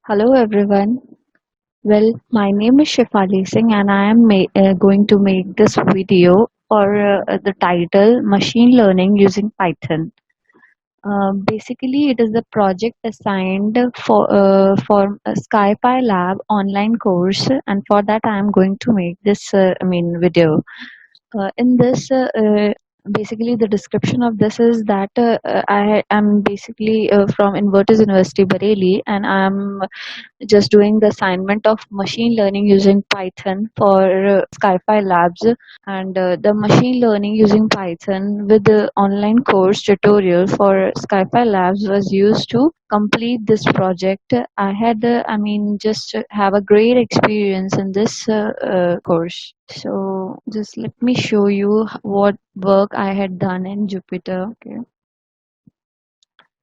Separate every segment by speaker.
Speaker 1: Hello everyone. Well, my name is Shefali Singh and I am going to make this video for the title Machine Learning Using Python. Basically, it is the project assigned for a SkyPy Lab online course, and for that I am going to make this video. In this, basically, the description of this is that I am basically from Invertis University, Bareilly, and I am just doing the assignment of machine learning using Python for SkyPy Labs, and the machine learning using Python with the online course tutorial for SkyPy Labs was used to complete this project. I had, just have a great experience in this course. So just let me show you what work I had done in Jupyter. Okay.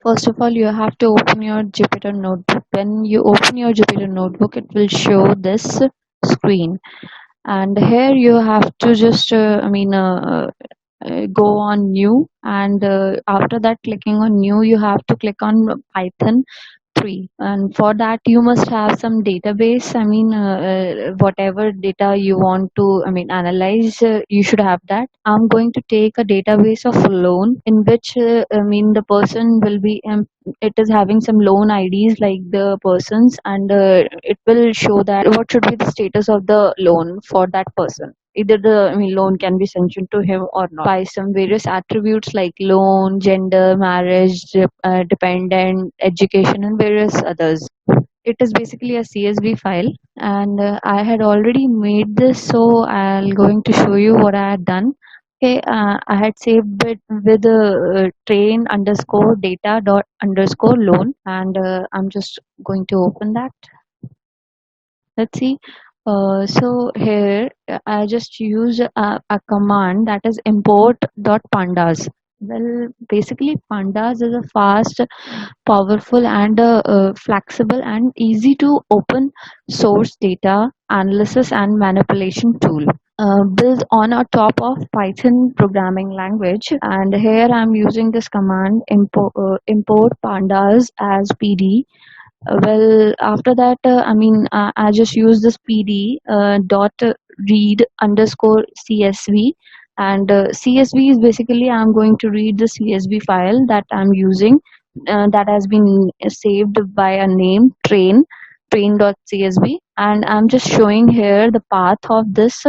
Speaker 1: First of all, you have to open your Jupyter notebook. When you open your Jupyter notebook, it will show this screen. And here you have to just, go on new. And after that, clicking on new, you have to click on Python 3, and for that you must have some database. Whatever data you want to analyze, you should have that. I'm going to take a database of loan in which the person will be it is having some loan IDs like the persons, and it will show that what should be the status of the loan for that person. Either the loan can be sanctioned to him or not by some various attributes like loan, gender, marriage, dependent, education, and various others. It is basically a CSV file, and I had already made this, so I'll going to show you what I had done. Okay, I had saved it with train underscore data dot underscore loan, and I'm just going to open that. Let's see. So here I just use a command, that is import dot pandas. Well, basically pandas is a fast, powerful, and flexible and easy to open source data analysis and manipulation tool. Built on a top of Python programming language, and here I'm using this command import pandas as PD. Well, after that, I just use this PD dot read underscore CSV, and CSV is basically I'm going to read the CSV file that I'm using, that has been saved by a name train.csv, and I'm just showing here the path of this.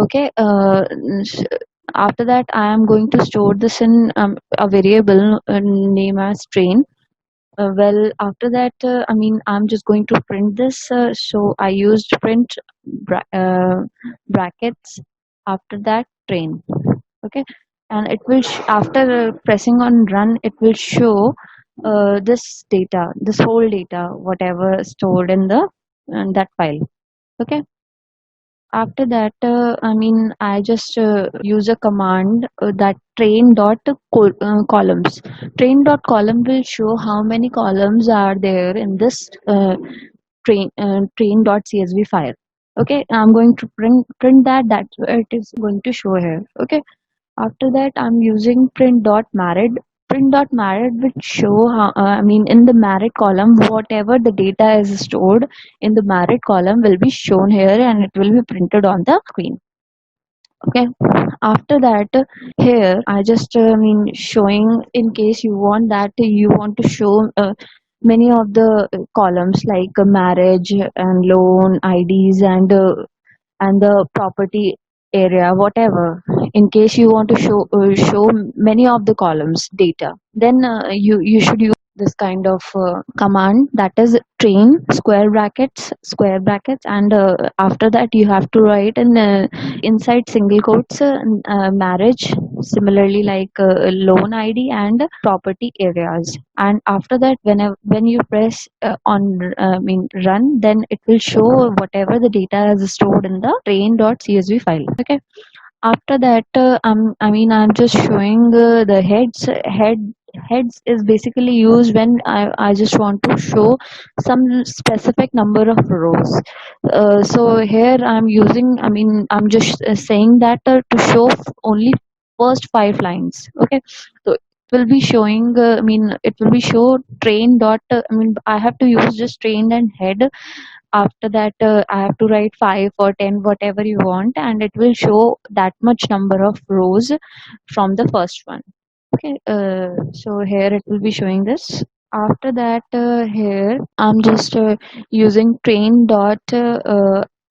Speaker 1: Okay. After that, I am going to store this in a variable name as train. Well, after that, I'm just going to print this. So I used print brackets. After that, train. Okay, and it will after pressing on run, it will show this data, this whole data, whatever stored in the that file. Okay. After that, I just use a command that train dot columns. Train dot column will show how many columns are there in this train dot CSV file. Okay, I'm going to print that. That's where it is going to show here. Okay. After that, I'm using print dot married. Print dot married will show how, in the married column, whatever the data is stored in the married column will be shown here, and it will be printed on the screen. Okay. After that, here I just showing, in case you want that you want to show many of the columns like marriage and loan IDs and the property area, whatever. In case you want to show many of the columns data, then you should use this kind of command, that is train square brackets, and after that you have to write in inside single quotes marriage, similarly like loan ID and property areas. And after that, when you press on run, then it will show whatever the data is stored in the train.csv file. Okay. After that, I'm just showing the heads is basically used when I just want to show some specific number of rows. So here I'm using, I'm just saying that to show only first 5 lines. Okay. So will be showing it will be show train dot I have to use just train and head. After that I have to write 5 or 10 whatever you want, and it will show that much number of rows from the first one. Okay, so here it will be showing this. After that, here I'm just using train dot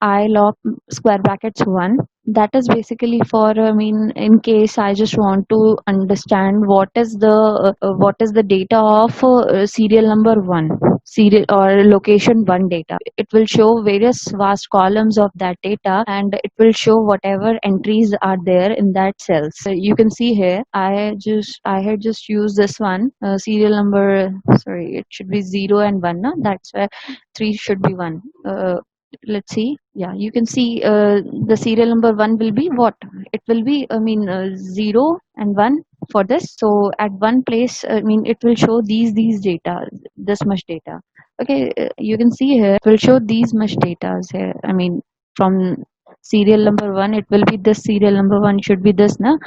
Speaker 1: I lock square brackets 1. That is basically for in case I just want to understand what is the data of serial number 1, serial or location 1 data. It will show various vast columns of that data, and it will show whatever entries are there in that cells. So you can see here I had just used this one, serial number, sorry, it should be 0 and 1, no? That's where 3 should be 1. Let's see. Yeah, you can see the serial number 1 will be what? It will be 0 and 1 for this. So at one place, it will show these data, this much data. Okay, you can see here it will show these much data here. From serial number 1, it will be this serial number 1 should be this, na?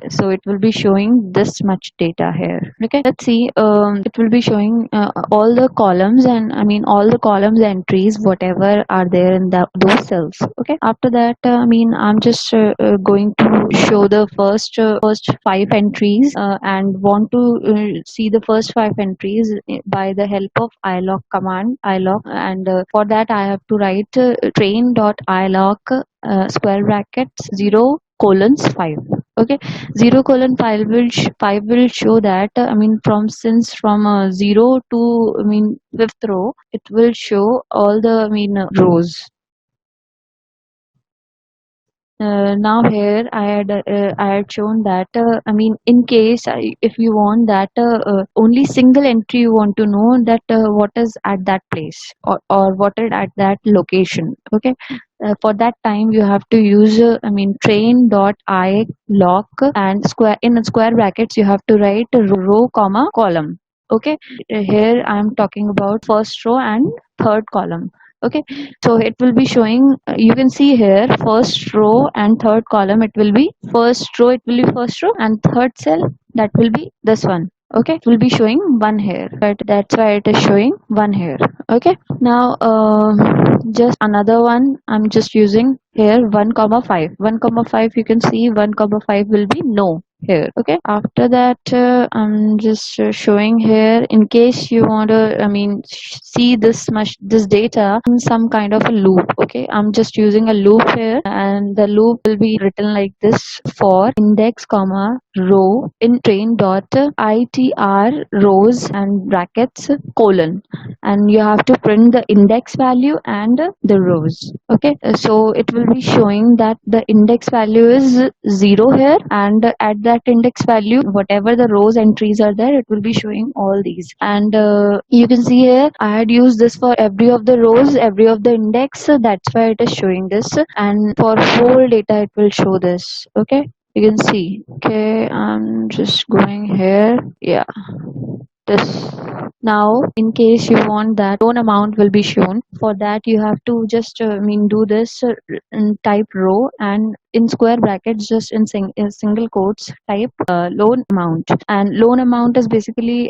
Speaker 1: So it will be showing this much data here. Okay, let's see. It will be showing all the columns, and all the columns entries whatever are there in those cells. Okay, after that I'm just going to show the first 5 entries, and want to see the first 5 entries by the help of iloc command, iloc, and for that I have to write train dot iloc square brackets 0 colons 5. Okay, 0 colon 5 5 will show that from 0 to fifth row, it will show all the rows. Now here I had shown that in case if you want that only single entry you want to know that what is at that place, or what is at that location. Okay, for that time you have to use train dot I lock, and square in square brackets you have to write row comma column. Okay, here I am talking about first row and third column. Okay, so it will be showing, you can see here first row and third column, it will be first row, it will be first row, and third cell, that will be this one. Okay, it will be showing 1 here, but that's why it is showing 1 here. Okay, now just another one, I'm just using here 1 comma 5. 1 comma 5, you can see 1 comma 5 will be no here. Okay, after that I'm just showing here, in case you want to see this data in some kind of a loop. Okay, I'm just using a loop here, and the loop will be written like this: for index comma row in train dot itr rows and brackets colon, and you have to print the index value and the rows. Okay, so it will be showing that the index value is 0 here, and at that index value whatever the rows entries are there, it will be showing all these. And you can see here I had used this for every of the rows, every of the index, so that's why it is showing this, and for whole data it will show this. Okay, you can see. Okay, I'm just going here. Yeah, this. Now in case you want that loan amount will be shown, for that you have to just do this type row, and in square brackets just in single quotes type loan amount. And loan amount is basically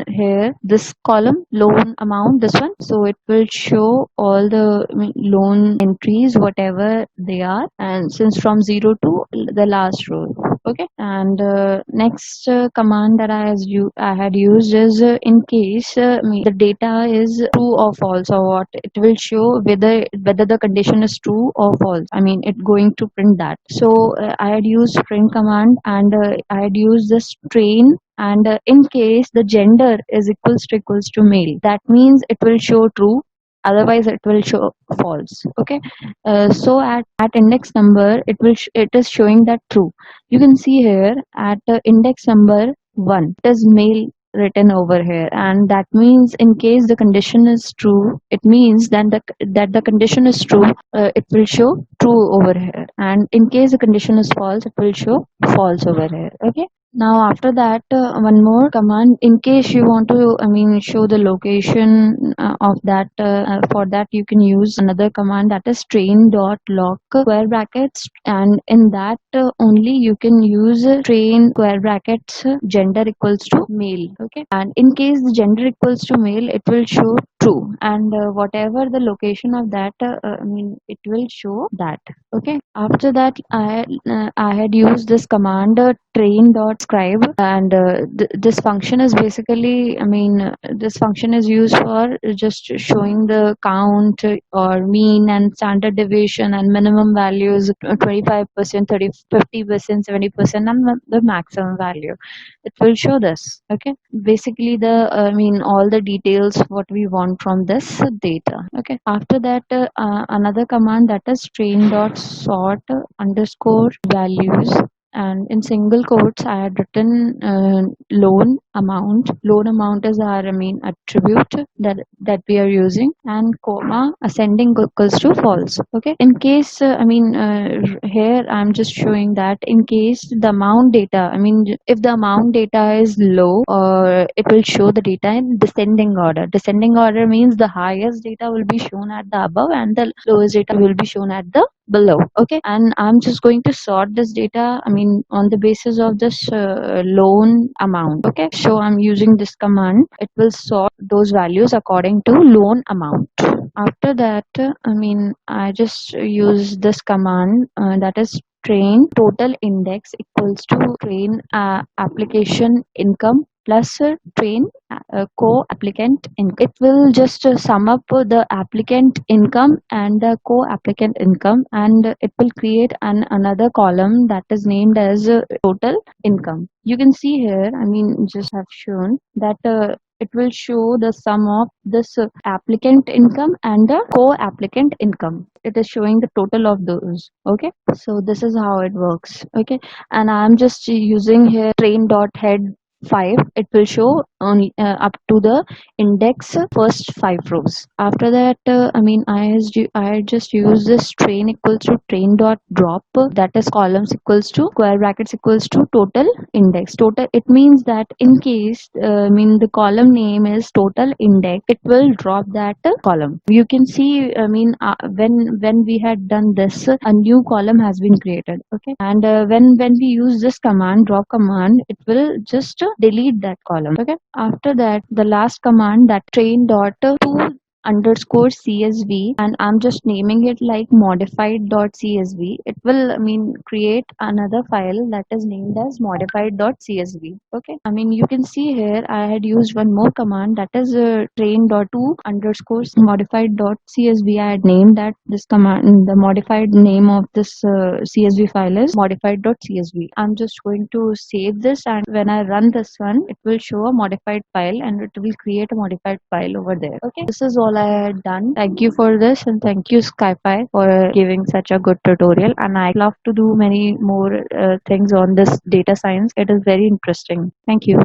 Speaker 1: here this column loan amount, this one, so it will show all the loan entries whatever they are, and since from 0 to the last row. Okay, and next command that I had used is in case the data is true or false, or what, it will show whether the condition is true or false. It going to print that. So I had used print command, and I had used this train, and in case the gender is equals to male, that means it will show true, otherwise it will show false. Okay, so at index number it is showing that true. You can see here at index number 1 it is male written over here, and that means in case the condition is true, it means then that the condition is true, it will show true over here, and in case the condition is false, it will show false over here. Okay, Now after that, one more command in case you want to, show the location of that. For that, you can use another command, that is train dot lock square brackets, and in that only you can use train square brackets gender equals to male. Okay, and in case the gender equals to male, it will show true, and whatever the location of that, it will show that. Okay, after that, I had used this command train dot scribe, and this function is basically, this function is used for just showing the count or mean and standard deviation and minimum values, 25%, 30, 50%, 70%, and the maximum value. It will show this. Okay, basically the all the details what we want from this data. Okay, after that, another command, that is train dot sort underscore values, and in single quotes I had written loan amount. Loan amount is our attribute that we are using, and comma ascending equals to false. Okay, in case here I'm just showing that in case the amount data, if the amount data is low, or it will show the data in descending order. Descending order means the highest data will be shown at the above and the lowest data will be shown at the below. Okay, and I'm just going to sort this data on the basis of this loan amount. Okay, so I'm using this command. It will sort those values according to loan amount. After that, I just use this command, that is train total index equals to train application income plus train co-applicant income. It will just sum up the applicant income and the co-applicant income, and it will create another column that is named as total income. You can see here, just have shown that it will show the sum of this applicant income and the co-applicant income. It is showing the total of those. Okay, so this is how it works. Okay, and I'm just using here train dot head 5. It will show only up to the index first 5 rows. After that, I just use this train equals to train dot drop, that is columns equals to square brackets equals to total index. Total, it means that in case the column name is total index, it will drop that column. You can see, when we had done this, a new column has been created. Okay, and when we use this command, drop command, it will just delete that column. Okay, after that, the last command, that train dot to underscore CSV, and I'm just naming it like modified.csv. It will create another file that is named as modified.csv. Okay, you can see here I had used one more command, that is train.to underscore modified.csv. I had named that this command, the modified name of this CSV file is modified.csv. I'm just going to save this, and when I run this one, it will show a modified file and it will create a modified file over there. Okay, this is all I had done. Thank you for this, and thank you SkyPi for giving such a good tutorial, and I love to do many more things on this data science. It is very interesting. Thank you.